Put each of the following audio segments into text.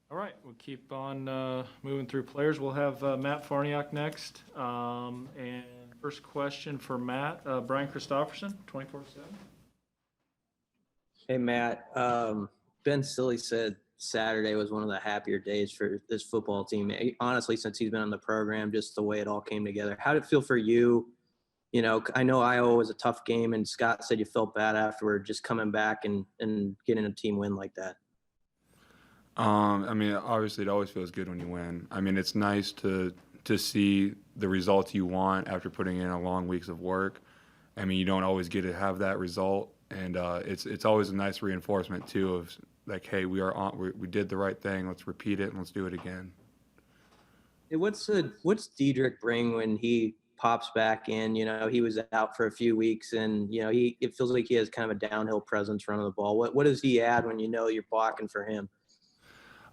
All right, we'll keep on moving through players. We'll have Matt Farniok next. And first question for Matt, Brian Christopherson, 24/7. Hey, Matt. Ben Stilley said Saturday was one of the happier days for this football team. Honestly, since he's been on the program, just the way it all came together. How did it feel for you? You know, I know Iowa was a tough game, and Scott said you felt bad afterward just coming back and getting a team win like that. I mean, obviously, it always feels good when you win. I mean, it's nice to see the results you want after putting in a long weeks of work. I mean, you don't always get to have that result, and it's always a nice reinforcement too of like, hey, we did the right thing. Let's repeat it and let's do it again. Hey, what's Diedrich bring when he pops back in? You know, he was out for a few weeks, and you know it feels like he has kind of a downhill presence running the ball. What does he add when you know you're blocking for him?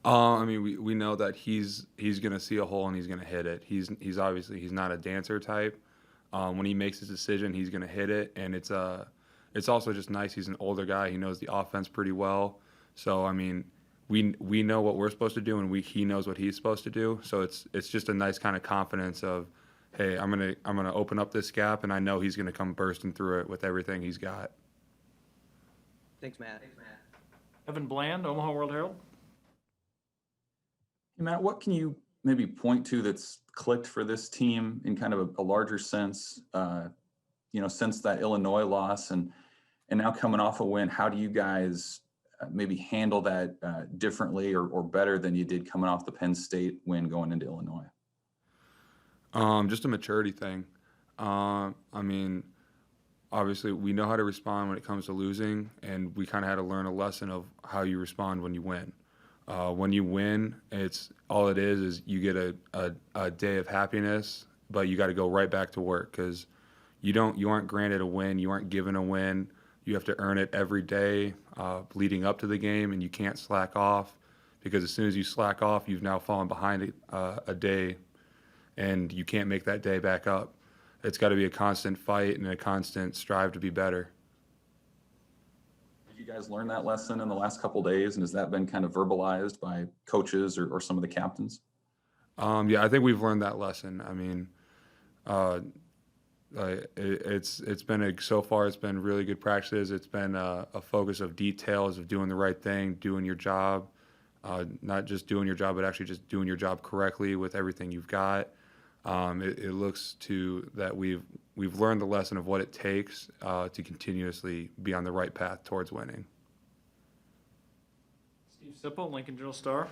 I mean, we know that he's gonna see a hole and he's gonna hit it. He's obviously he's not a dancer type. When he makes his decision, he's gonna hit it, and it's also just nice. He's an older guy. He knows the offense pretty well. So I mean, we know what we're supposed to do, and he knows what he's supposed to do. So it's just a nice kind of confidence of, hey, I'm gonna open up this gap, and I know he's gonna come bursting through it with everything he's got. Thanks, Matt. Evan Bland, Omaha World Herald. Hey, Matt, what can you maybe point to that's clicked for this team in kind of a larger sense, since that Illinois loss and now coming off a win? How do you guys maybe handle that differently or better than you did coming off the Penn State win going into Illinois? Just a maturity thing. I mean, obviously, we know how to respond when it comes to losing, and we kind of had to learn a lesson of how you respond when you win. When you win, it's all it is you get a day of happiness, but you got to go right back to work because you aren't granted a win, you aren't given a win. You have to earn it every day leading up to the game, and you can't slack off because as soon as you slack off, you've now fallen behind a day, and you can't make that day back up. It's got to be a constant fight and a constant strive to be better. Did you guys learn that lesson in the last couple of days, and has that been kind of verbalized by coaches or some of the captains? Yeah, I think we've learned that lesson. I mean, it's been so far it's been really good practices. It's been a focus of details of doing the right thing, doing your job, not just doing your job, but actually just doing your job correctly with everything you've got. It looks to that we've learned the lesson of what it takes to continuously be on the right path towards winning. Steve Sipple, Lincoln Journal-Star.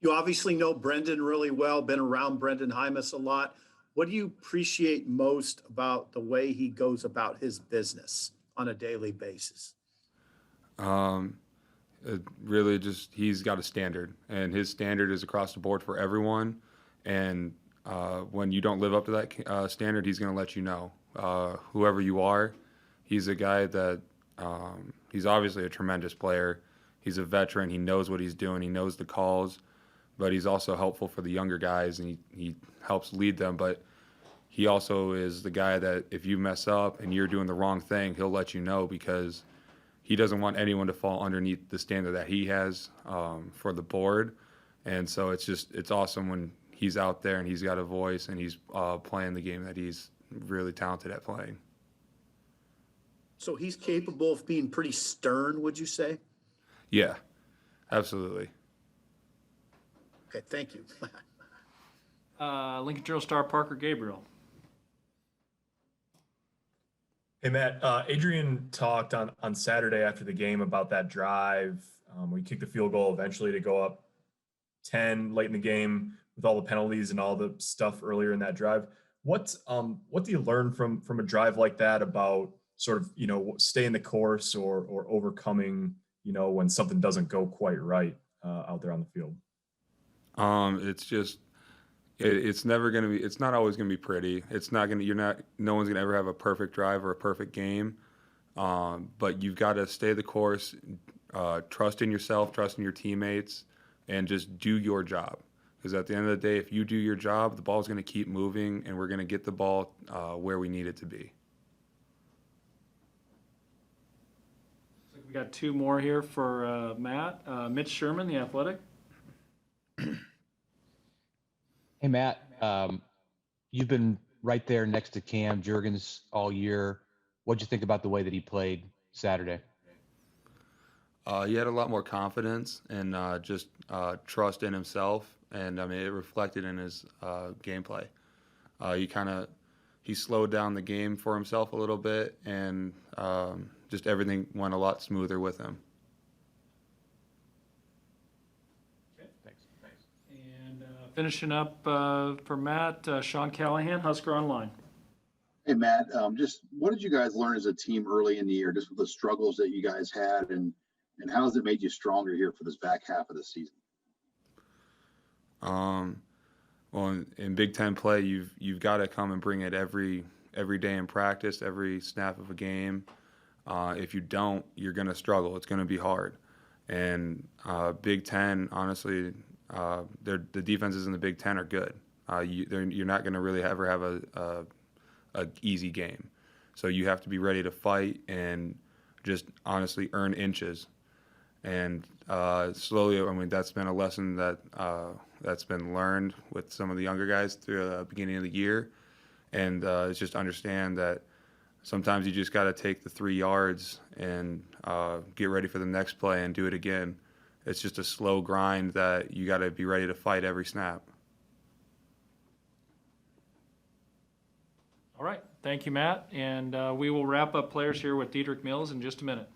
You obviously know Brendan really well, been around Brendan Hymas a lot. What do you appreciate most about the way he goes about his business on a daily basis? It really just he's got a standard, and his standard is across the board for everyone. And when you don't live up to that standard, he's going to let you know. Whoever you are, he's a guy that he's obviously a tremendous player. He's a veteran. He knows what he's doing. He knows the calls, but he's also helpful for the younger guys, and he helps lead them. But he also is the guy that if you mess up and you're doing the wrong thing, he'll let you know because he doesn't want anyone to fall underneath the standard that he has for the board. And so it's awesome when he's out there and he's got a voice and he's playing the game that he's really talented at playing. So he's capable of being pretty stern, would you say? Yeah, absolutely. Okay, thank you. Lincoln Journal-Star, Parker Gabriel. Hey, Matt, Adrian talked on Saturday after the game about that drive where you kicked the field goal eventually to go up 10 late in the game with all the penalties and all the stuff earlier in that drive. What do you learn from a drive like that about sort of, staying the course or overcoming, when something doesn't go quite right out there on the field? It's just it's never going to be, it's not always going to be pretty. It's not going to, no one's going to ever have a perfect drive or a perfect game. But you've got to stay the course, trust in yourself, trust in your teammates, and just do your job. Because at the end of the day, if you do your job, the ball's going to keep moving, and we're going to get the ball where we need it to be. Looks like We got two more here for Matt. Mitch Sherman, the Athletic. Hey, Matt, you've been right there next to Cam Jurgens all year. What'd you think about the way that he played Saturday? He had a lot more confidence and just trust in himself, and I mean it reflected in his gameplay. He slowed down the game for himself a little bit, and just everything went a lot smoother with him. Thanks. And finishing up for Matt, Sean Callahan, Husker Online. Hey, Matt, just what did you guys learn as a team early in the year, just with the struggles that you guys had, and how has it made you stronger here for this back half of the season? Well, in Big Ten play, you've got to come and bring it every day in practice, every snap of a game. If you don't, you're going to struggle. It's going to be hard. And Big Ten, honestly, the defenses in the Big Ten are good. You're not going to really ever have a easy game. So you have to be ready to fight and just honestly earn inches. And slowly, I mean, that's been a lesson that's been learned with some of the younger guys through the beginning of the year. And it's just understand that sometimes you just got to take the 3 yards and get ready for the next play and do it again. It's just a slow grind that you got to be ready to fight every snap. All right. Thank you, Matt. And we will wrap up players here with Diedrich Mills in just a minute.